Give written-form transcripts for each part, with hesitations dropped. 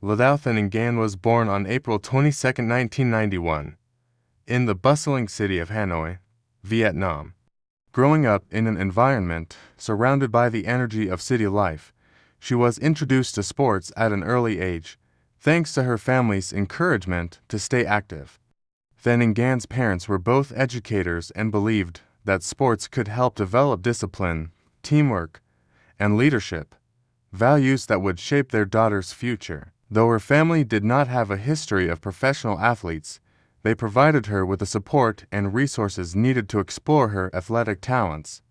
Thị Thanh was born on April 22, 1991, in the bustling city of Hanoi, Vietnam. Growing up in an environment surrounded by the energy of city life, she was introduced to sports at an early age, thanks to her family's encouragement to stay active. Thị Thanh parents were both educators and believed that sports could help develop discipline, teamwork, and leadership, values that would shape their daughter's future. Though her family did not have a history of professional athletes, they provided her with the support and resources needed to explore her athletic talents.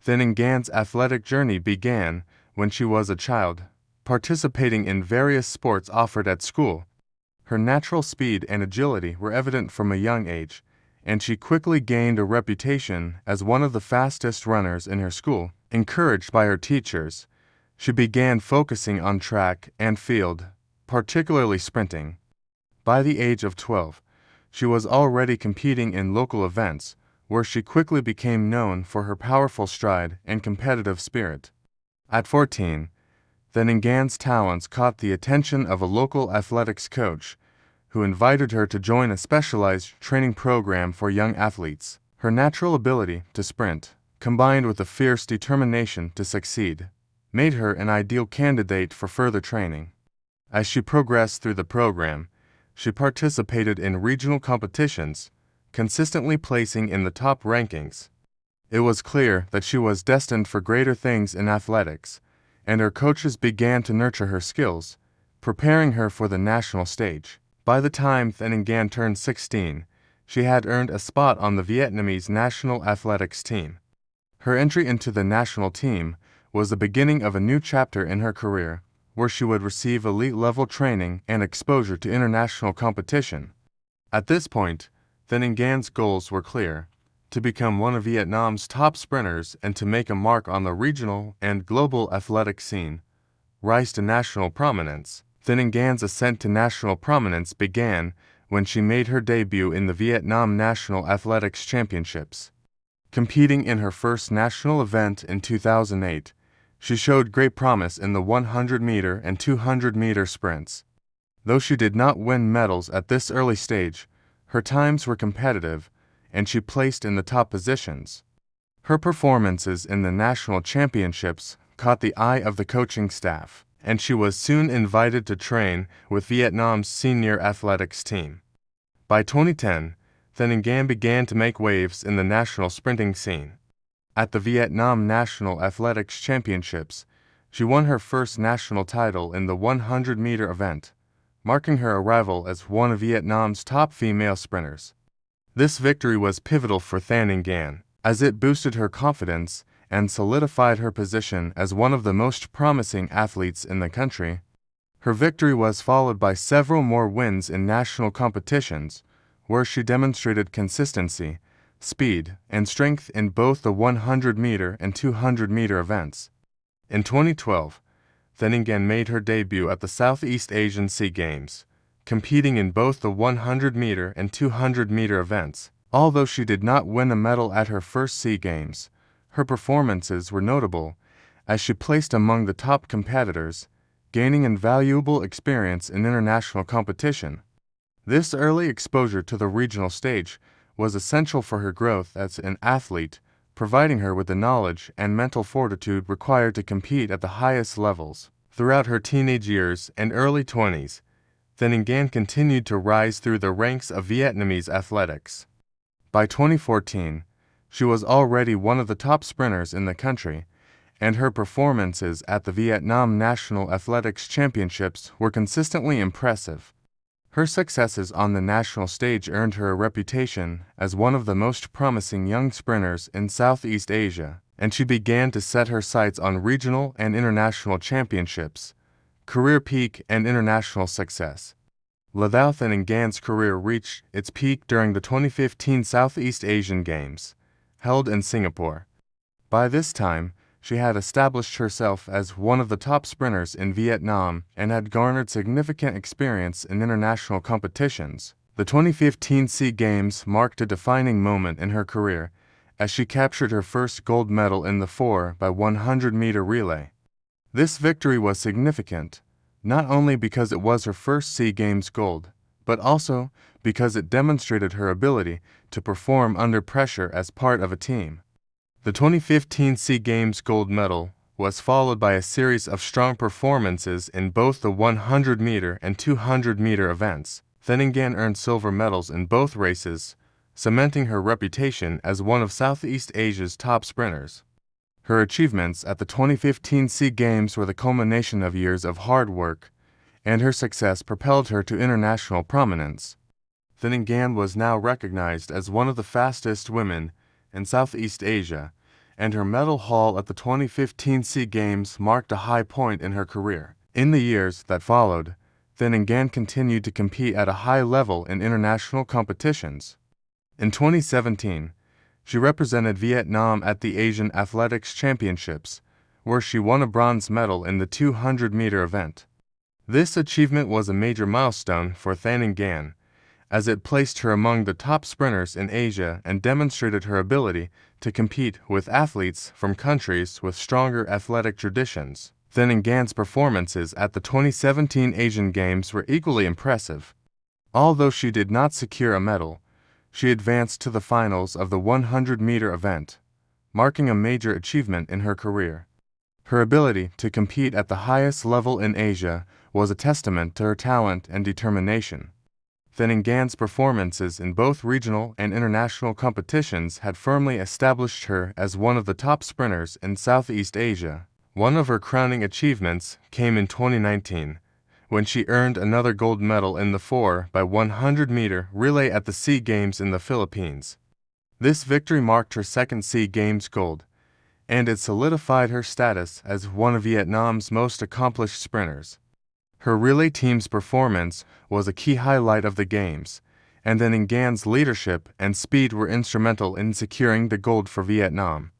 Thị Thanh athletic journey began when she was a child, participating in various sports offered at school. Her natural speed and agility were evident from a young age, and she quickly gained a reputation as one of the fastest runners in her school. Encouraged by her teachers, she began focusing on track and field, particularly sprinting. By the age of 12, she was already competing in local events, where she quickly became known for her powerful stride and competitive spirit. At 14, Thị Thanh talents caught the attention of a local athletics coach, who invited her to join a specialized training program for young athletes. Her natural ability to sprint, combined with a fierce determination to succeed, made her an ideal candidate for further training. As she progressed through the program, she participated in regional competitions, consistently placing in the top rankings. It was clear that she was destined for greater things in athletics, and her coaches began to nurture her skills, preparing her for the national stage. By the time Thị Thanh turned 16, she had earned a spot on the Vietnamese national athletics team. Her entry into the national team was the beginning of a new chapter in her career, where she would receive elite-level training and exposure to international competition. At this point, Thị Thanh goals were clear: to become one of Vietnam's top sprinters and to make a mark on the regional and global athletic scene. Rise to national prominence. Thị Thanh ascent to national prominence began when she made her debut in the Vietnam National Athletics Championships. Competing in her first national event in 2008, she showed great promise in the 100-meter and 200-meter sprints. Though she did not win medals at this early stage, her times were competitive, and she placed in the top positions. Her performances in the national championships caught the eye of the coaching staff, and she was soon invited to train with Vietnam's senior athletics team. By 2010, Thị Thanh began to make waves in the national sprinting scene. At the Vietnam National Athletics Championships, she won her first national title in the 100-meter event, marking her arrival as one of Vietnam's top female sprinters. This victory was pivotal for Thị Thanh, as it boosted her confidence and solidified her position as one of the most promising athletes in the country. Her victory was followed by several more wins in national competitions, where she demonstrated consistency, speed, and strength in both the 100-meter and 200-meter events. In 2012, Thị Thanh made her debut at the Southeast Asian Sea Games, competing in both the 100-meter and 200-meter events. Although she did not win a medal at her first Sea Games, her performances were notable, as she placed among the top competitors, gaining invaluable experience in international competition. This early exposure to the regional stage was essential for her growth as an athlete, providing her with the knowledge and mental fortitude required to compete at the highest levels. Throughout her teenage years and early 20s, Thị Thanh continued to rise through the ranks of Vietnamese athletics. By 2014, she was already one of the top sprinters in the country, and her performances at the Vietnam National Athletics Championships were consistently impressive. Her successes on the national stage earned her a reputation as one of the most promising young sprinters in Southeast Asia, and she began to set her sights on regional and international championships, career peak and international success. Thị Thanh career reached its peak during the 2015 Southeast Asian Games, held in Singapore. By this time, she had established herself as one of the top sprinters in Vietnam and had garnered significant experience in international competitions. The 2015 Sea Games marked a defining moment in her career, as she captured her first gold medal in the 4x100-meter relay. This victory was significant, not only because it was her first SEA Games gold, but also because it demonstrated her ability to perform under pressure as part of a team. The 2015 SEA Games gold medal was followed by a series of strong performances in both the 100-meter and 200-meter events. Thị Thanh earned silver medals in both races, cementing her reputation as one of Southeast Asia's top sprinters. Her achievements at the 2015 SEA Games were the culmination of years of hard work, and her success propelled her to international prominence. Thị Thanh was now recognized as one of the fastest women in Southeast Asia, and her medal haul at the 2015 SEA Games marked a high point in her career. In the years that followed, Thị Thanh continued to compete at a high level in international competitions. In 2017, she represented Vietnam at the Asian Athletics Championships, where she won a bronze medal in the 200-meter event. This achievement was a major milestone for Thị Thanh, as it placed her among the top sprinters in Asia and demonstrated her ability to compete with athletes from countries with stronger athletic traditions. Thị Thanh performances at the 2017 Asian Games were equally impressive. Although she did not secure a medal, she advanced to the finals of the 100-meter event, marking a major achievement in her career. Her ability to compete at the highest level in Asia was a testament to her talent and determination. Thị Thanh performances in both regional and international competitions had firmly established her as one of the top sprinters in Southeast Asia. One of her crowning achievements came in 2019, when she earned another gold medal in the 4x100-meter relay at the SEA Games in the Philippines. This victory marked her second SEA Games gold, and it solidified her status as one of Vietnam's most accomplished sprinters. Her relay team's performance was a key highlight of the Games, and Thị Thanh leadership and speed were instrumental in securing the gold for Vietnam.